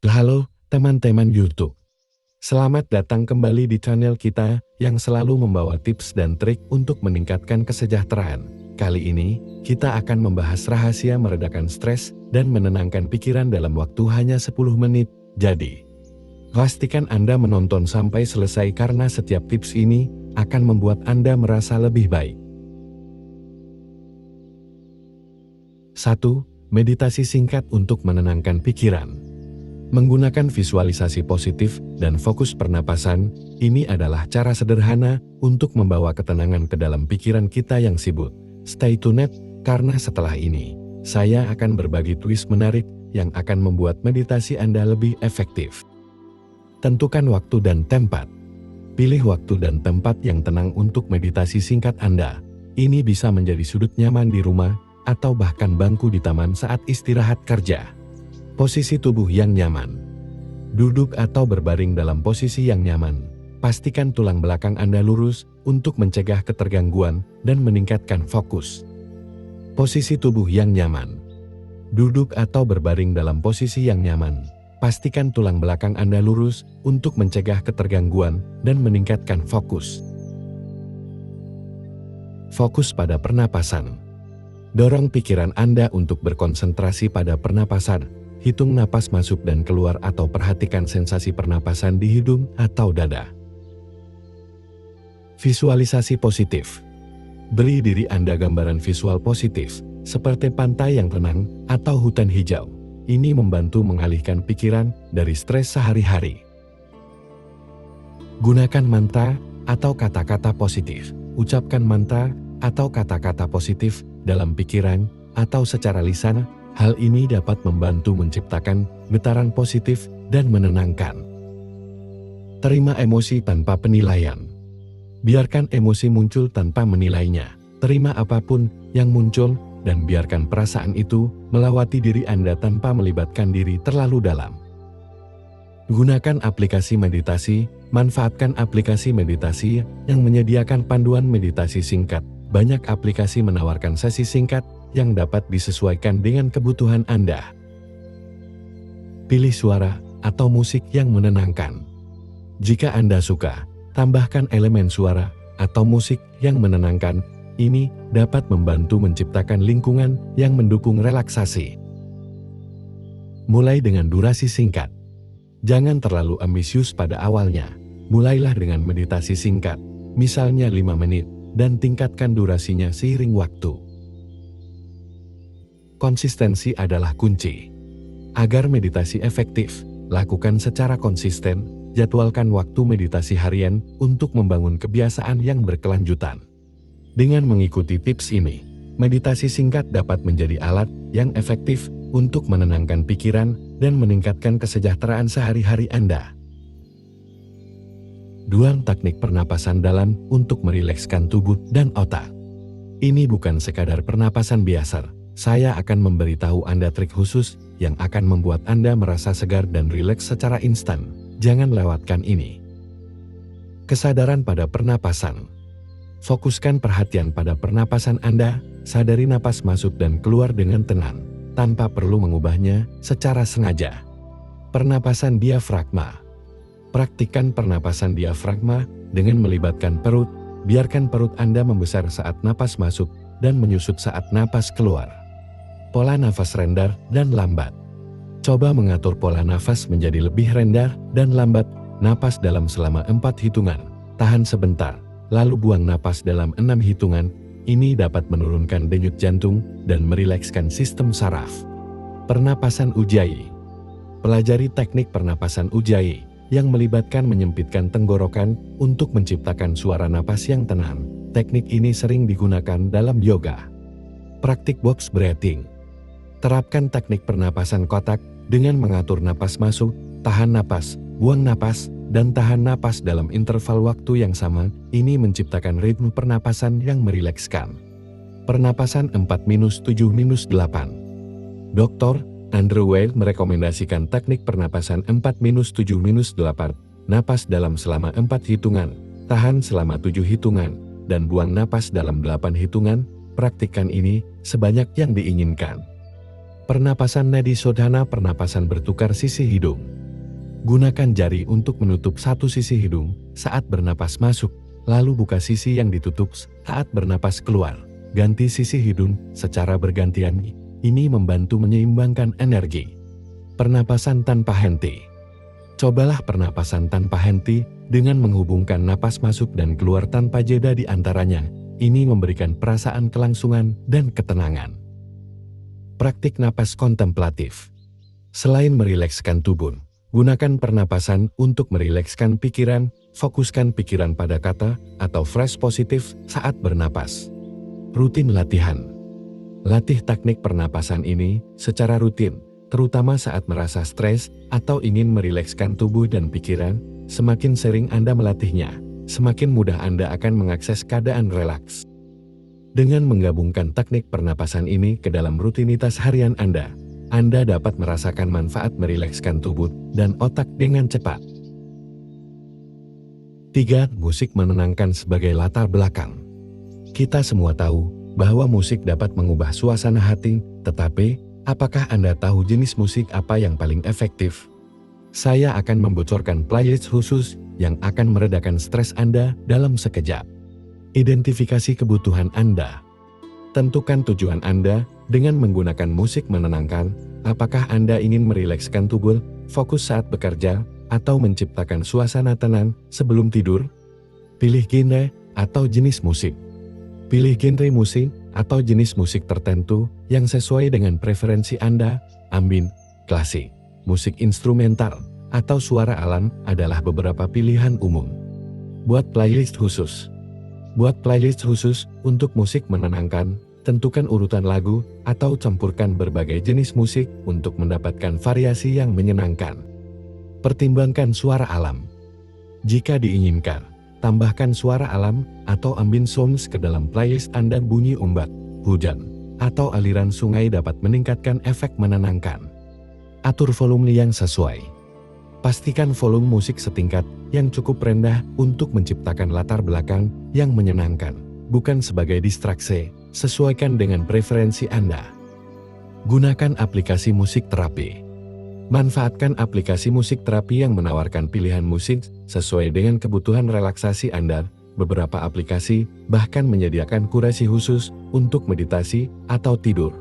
Halo teman-teman YouTube. Selamat datang kembali di channel kita yang selalu membawa tips dan trik untuk meningkatkan kesejahteraan. Kali ini, kita akan membahas rahasia meredakan stres dan menenangkan pikiran dalam waktu hanya 10 menit. Jadi, pastikan Anda menonton sampai selesai karena setiap tips ini akan membuat Anda merasa lebih baik. 1. Meditasi singkat untuk menenangkan pikiran. Menggunakan visualisasi positif dan fokus pernapasan, ini adalah cara sederhana untuk membawa ketenangan ke dalam pikiran kita yang sibuk. Stay tuned, karena setelah ini, saya akan berbagi twist menarik yang akan membuat meditasi Anda lebih efektif. Tentukan waktu dan tempat. Pilih waktu dan tempat yang tenang untuk meditasi singkat Anda. Ini bisa menjadi sudut nyaman di rumah, atau bahkan bangku di taman saat istirahat kerja. Posisi tubuh yang nyaman. Duduk atau berbaring dalam posisi yang nyaman. Pastikan tulang belakang Anda lurus untuk mencegah ketergangguan dan meningkatkan fokus. Posisi tubuh yang nyaman. Duduk atau berbaring dalam posisi yang nyaman. Pastikan tulang belakang Anda lurus untuk mencegah ketergangguan dan meningkatkan fokus. Fokus pada pernapasan. Dorong pikiran Anda untuk berkonsentrasi pada pernapasan. Hitung napas masuk dan keluar atau perhatikan sensasi pernapasan di hidung atau dada. Visualisasi positif. Beri diri Anda gambaran visual positif, seperti pantai yang tenang atau hutan hijau. Ini membantu mengalihkan pikiran dari stres sehari-hari. Gunakan mantra atau kata-kata positif. Ucapkan mantra atau kata-kata positif dalam pikiran atau secara lisan. Hal ini dapat membantu menciptakan getaran positif dan menenangkan. Terima emosi tanpa penilaian. Biarkan emosi muncul tanpa menilainya. Terima apapun yang muncul dan biarkan perasaan itu melewati diri Anda tanpa melibatkan diri terlalu dalam. Gunakan aplikasi meditasi. Manfaatkan aplikasi meditasi yang menyediakan panduan meditasi singkat. Banyak aplikasi menawarkan sesi singkat yang dapat disesuaikan dengan kebutuhan Anda. Pilih suara atau musik yang menenangkan. Jika Anda suka, tambahkan elemen suara atau musik yang menenangkan. Ini dapat membantu menciptakan lingkungan yang mendukung relaksasi. Mulai dengan durasi singkat. Jangan terlalu ambisius pada awalnya. Mulailah dengan meditasi singkat, misalnya 5 menit, dan tingkatkan durasinya seiring waktu. Konsistensi adalah kunci. Agar meditasi efektif, lakukan secara konsisten, jadwalkan waktu meditasi harian untuk membangun kebiasaan yang berkelanjutan. Dengan mengikuti tips ini, meditasi singkat dapat menjadi alat yang efektif untuk menenangkan pikiran dan meningkatkan kesejahteraan sehari-hari Anda. 2. Teknik pernapasan dalam untuk merilekskan tubuh dan otak. Ini bukan sekadar pernapasan biasa. Saya akan memberitahu Anda trik khusus yang akan membuat Anda merasa segar dan rileks secara instan. Jangan lewatkan ini. Kesadaran pada pernapasan. Fokuskan perhatian pada pernapasan Anda, sadari napas masuk dan keluar dengan tenang, tanpa perlu mengubahnya secara sengaja. Pernapasan diafragma. Praktikkan pernapasan diafragma dengan melibatkan perut. Biarkan perut Anda membesar saat napas masuk dan menyusut saat napas keluar. Pola nafas rendah dan lambat. Coba mengatur pola nafas menjadi lebih rendah dan lambat. Napas dalam selama 4 hitungan. Tahan sebentar, lalu buang napas dalam 6 hitungan. Ini dapat menurunkan denyut jantung dan merilekskan sistem saraf. Pernapasan ujjayi. Pelajari teknik pernapasan ujjayi yang melibatkan menyempitkan tenggorokan untuk menciptakan suara napas yang tenang. Teknik ini sering digunakan dalam yoga. Praktik box breathing. Terapkan teknik pernapasan kotak dengan mengatur napas masuk, tahan napas, buang napas, dan tahan napas dalam interval waktu yang sama. Ini menciptakan ritme pernapasan yang merilekskan. Pernapasan 4-7-8. Dr. Andrew Weil merekomendasikan teknik pernapasan 4-7-8. Napas dalam selama 4 hitungan, tahan selama 7 hitungan, dan buang napas dalam 8 hitungan. Praktikkan ini sebanyak yang diinginkan. Pernapasan nadi sodhana, pernapasan bertukar sisi hidung. Gunakan jari untuk menutup satu sisi hidung saat bernapas masuk, lalu buka sisi yang ditutup saat bernapas keluar. Ganti sisi hidung secara bergantian. Ini membantu menyeimbangkan energi. Pernapasan tanpa henti. Cobalah pernapasan tanpa henti dengan menghubungkan napas masuk dan keluar tanpa jeda di antaranya. Ini memberikan perasaan kelangsungan dan ketenangan. Praktik napas kontemplatif. Selain merilekskan tubuh, gunakan pernapasan untuk merilekskan pikiran, fokuskan pikiran pada kata atau phrase positif saat bernapas. Rutin latihan. Latih teknik pernapasan ini secara rutin, terutama saat merasa stres atau ingin merilekskan tubuh dan pikiran. Semakin sering Anda melatihnya, semakin mudah Anda akan mengakses keadaan relaks. Dengan menggabungkan teknik pernapasan ini ke dalam rutinitas harian Anda dapat merasakan manfaat merilekskan tubuh dan otak dengan cepat. 3. Musik menenangkan sebagai latar belakang. Kita semua tahu bahwa musik dapat mengubah suasana hati, tetapi apakah Anda tahu jenis musik apa yang paling efektif? Saya akan membocorkan playlist khusus yang akan meredakan stres Anda dalam sekejap. Identifikasi kebutuhan Anda. Tentukan tujuan Anda dengan menggunakan musik menenangkan. Apakah Anda ingin merilekskan tubuh, fokus saat bekerja, atau menciptakan suasana tenang sebelum tidur? Pilih genre atau jenis musik. Pilih genre musik atau jenis musik tertentu yang sesuai dengan preferensi Anda. Ambient, klasik, musik instrumental, atau suara alam adalah beberapa pilihan umum. Buat playlist khusus. Buat playlist khusus untuk musik menenangkan, tentukan urutan lagu atau campurkan berbagai jenis musik untuk mendapatkan variasi yang menyenangkan. Pertimbangkan suara alam. Jika diinginkan, tambahkan suara alam atau ambient sounds ke dalam playlist Anda. Bunyi ombak, hujan, atau aliran sungai dapat meningkatkan efek menenangkan. Atur volume yang sesuai. Pastikan volume musik setingkat yang cukup rendah untuk menciptakan latar belakang yang menyenangkan, bukan sebagai distraksi. Sesuaikan dengan preferensi Anda. Gunakan aplikasi musik terapi. Manfaatkan aplikasi musik terapi yang menawarkan pilihan musik sesuai dengan kebutuhan relaksasi Anda. Beberapa aplikasi bahkan menyediakan kurasi khusus untuk meditasi atau tidur.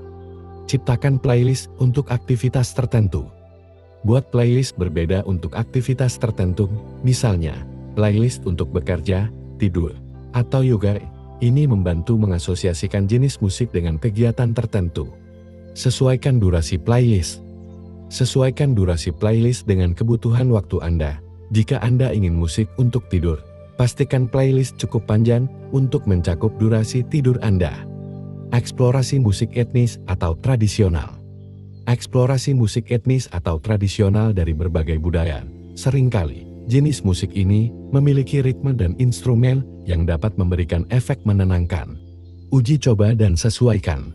Ciptakan playlist untuk aktivitas tertentu. Buat playlist berbeda untuk aktivitas tertentu, misalnya playlist untuk bekerja, tidur, atau yoga. Ini membantu mengasosiasikan jenis musik dengan kegiatan tertentu. Sesuaikan durasi playlist. Sesuaikan durasi playlist dengan kebutuhan waktu Anda. Jika Anda ingin musik untuk tidur, pastikan playlist cukup panjang untuk mencakup durasi tidur Anda. Eksplorasi musik etnis atau tradisional. Eksplorasi musik etnis atau tradisional dari berbagai budaya. Seringkali, jenis musik ini memiliki ritme dan instrumen yang dapat memberikan efek menenangkan. Uji coba dan sesuaikan.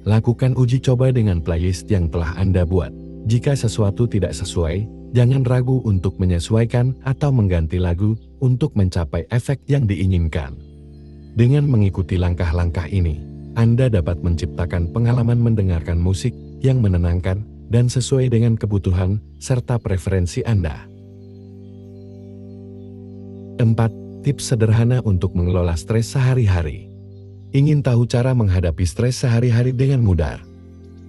Lakukan uji coba dengan playlist yang telah Anda buat. Jika sesuatu tidak sesuai, jangan ragu untuk menyesuaikan atau mengganti lagu untuk mencapai efek yang diinginkan. Dengan mengikuti langkah-langkah ini, Anda dapat menciptakan pengalaman mendengarkan musik yang menenangkan dan sesuai dengan kebutuhan serta preferensi Anda. 4. Tips sederhana untuk mengelola stres sehari-hari. Ingin tahu cara menghadapi stres sehari-hari dengan mudah?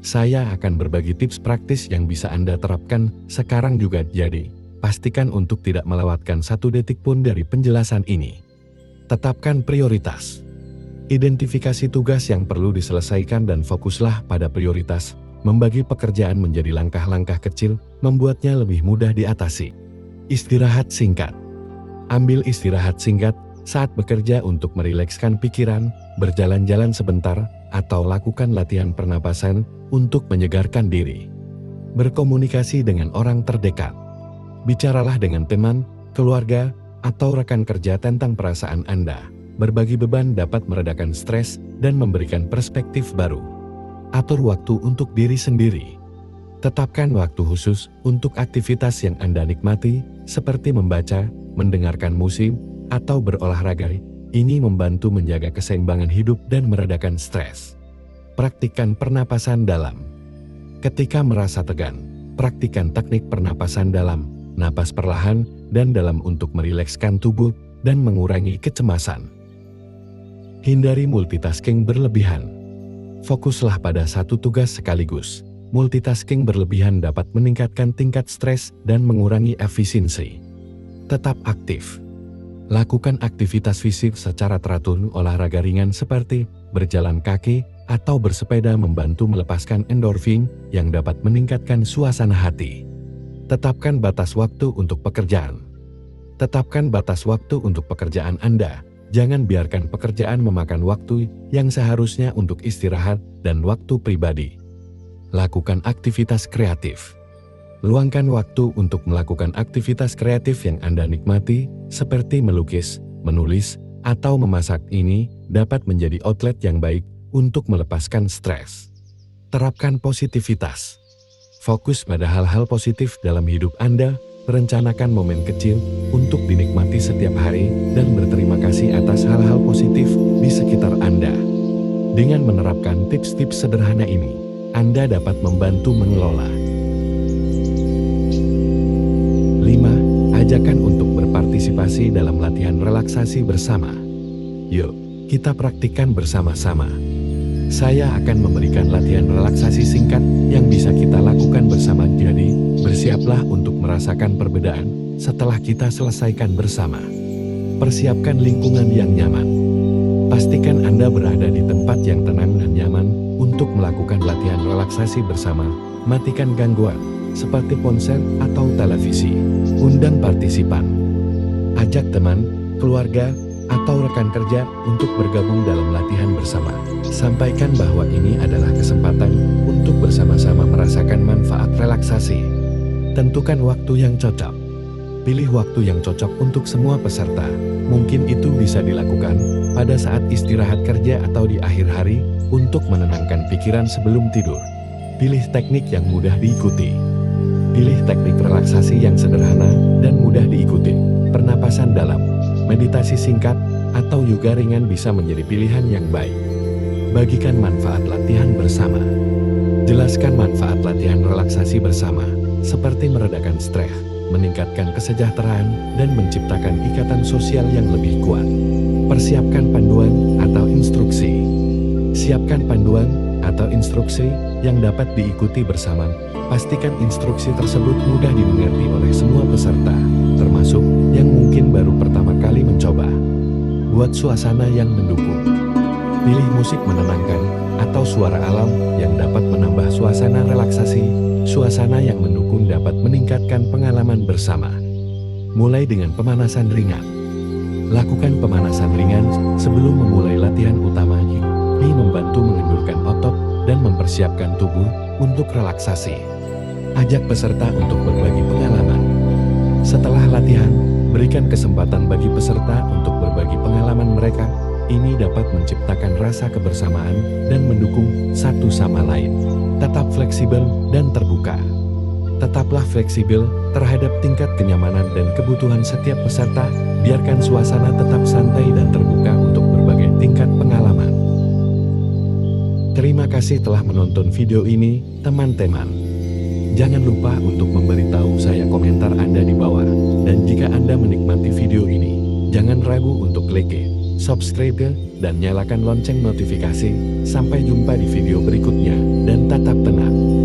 Saya akan berbagi tips praktis yang bisa Anda terapkan sekarang juga. Jadi, pastikan untuk tidak melewatkan satu detik pun dari penjelasan ini. Tetapkan prioritas. Identifikasi tugas yang perlu diselesaikan dan fokuslah pada prioritas. Membagi pekerjaan menjadi langkah-langkah kecil, membuatnya lebih mudah diatasi. Istirahat singkat. Ambil istirahat singkat saat bekerja untuk merilekskan pikiran, berjalan-jalan sebentar, atau lakukan latihan pernapasan untuk menyegarkan diri. Berkomunikasi dengan orang terdekat. Bicaralah dengan teman, keluarga, atau rekan kerja tentang perasaan Anda. Berbagi beban dapat meredakan stres dan memberikan perspektif baru. Atur waktu untuk diri sendiri. Tetapkan waktu khusus untuk aktivitas yang Anda nikmati, seperti membaca, mendengarkan musik, atau berolahraga. Ini membantu menjaga keseimbangan hidup dan meredakan stres. Praktikkan pernapasan dalam. Ketika merasa tegang, praktikkan teknik pernapasan dalam, napas perlahan dan dalam untuk merilekskan tubuh dan mengurangi kecemasan. Hindari multitasking berlebihan. Fokuslah pada satu tugas sekaligus. Multitasking berlebihan dapat meningkatkan tingkat stres dan mengurangi efisiensi. Tetap aktif. Lakukan aktivitas fisik secara teratur, olahraga ringan seperti berjalan kaki atau bersepeda membantu melepaskan endorfin yang dapat meningkatkan suasana hati. Tetapkan batas waktu untuk pekerjaan. Tetapkan batas waktu untuk pekerjaan Anda. Jangan biarkan pekerjaan memakan waktu yang seharusnya untuk istirahat dan waktu pribadi. Lakukan aktivitas kreatif. Luangkan waktu untuk melakukan aktivitas kreatif yang Anda nikmati, seperti melukis, menulis, atau memasak. Ini dapat menjadi outlet yang baik untuk melepaskan stres. Terapkan positivitas. Fokus pada hal-hal positif dalam hidup Anda, rencanakan momen kecil untuk dinikmati setiap hari dan berterima kasih atas hal-hal positif di sekitar Anda. Dengan menerapkan tips-tips sederhana ini, Anda dapat membantu mengelola. 5. Ajakan untuk berpartisipasi dalam latihan relaksasi bersama. Yuk, kita praktikkan bersama-sama. Saya akan memberikan latihan relaksasi singkat yang bisa kita lakukan bersama. Jadi, bersiaplah untuk merasakan perbedaan setelah kita selesaikan bersama. Persiapkan lingkungan yang nyaman. Pastikan Anda berada di tempat yang tenang dan nyaman untuk melakukan latihan relaksasi bersama. Matikan gangguan seperti ponsel atau televisi. Undang partisipan. Ajak teman, keluarga, atau rekan kerja untuk bergabung dalam latihan bersama. Sampaikan bahwa ini adalah kesempatan untuk bersama-sama merasakan manfaat relaksasi. Tentukan waktu yang cocok. Pilih waktu yang cocok untuk semua peserta. Mungkin itu bisa dilakukan pada saat istirahat kerja atau di akhir hari untuk menenangkan pikiran sebelum tidur. Pilih teknik yang mudah diikuti. Pilih teknik relaksasi yang sederhana dan mudah diikuti. Pernapasan dalam, meditasi singkat, atau yoga ringan bisa menjadi pilihan yang baik. Bagikan manfaat latihan bersama. Jelaskan manfaat latihan relaksasi bersama, seperti meredakan stres, meningkatkan kesejahteraan, dan menciptakan ikatan sosial yang lebih kuat. Persiapkan panduan atau instruksi. Siapkan panduan atau instruksi yang dapat diikuti bersama. Pastikan instruksi tersebut mudah dimengerti oleh semua peserta, termasuk yang mungkin baru pertama kali mencoba. Buat suasana yang mendukung. Pilih musik menenangkan atau suara alam yang dapat menambah suasana relaksasi. Suasana yang mendukung dapat meningkatkan pengalaman bersama. Mulai dengan pemanasan ringan. Lakukan pemanasan ringan sebelum memulai latihan utama. Ini membantu mengendurkan otot dan mempersiapkan tubuh untuk relaksasi. Ajak peserta untuk berbagi pengalaman. Setelah latihan, berikan kesempatan bagi peserta untuk berbagi pengalaman mereka. Ini dapat menciptakan rasa kebersamaan dan mendukung satu sama lain. Tetap fleksibel dan terbuka. Tetaplah fleksibel terhadap tingkat kenyamanan dan kebutuhan setiap peserta. Biarkan suasana tetap santai dan terbuka untuk berbagai tingkat pengalaman. Terima kasih telah menonton video ini, teman-teman. Jangan lupa untuk memberitahu saya komentar Anda di bawah. Dan jika Anda menikmati video ini, jangan ragu untuk klik subscribe dan nyalakan lonceng notifikasi. Sampai jumpa di video berikutnya, dan tetap tenang.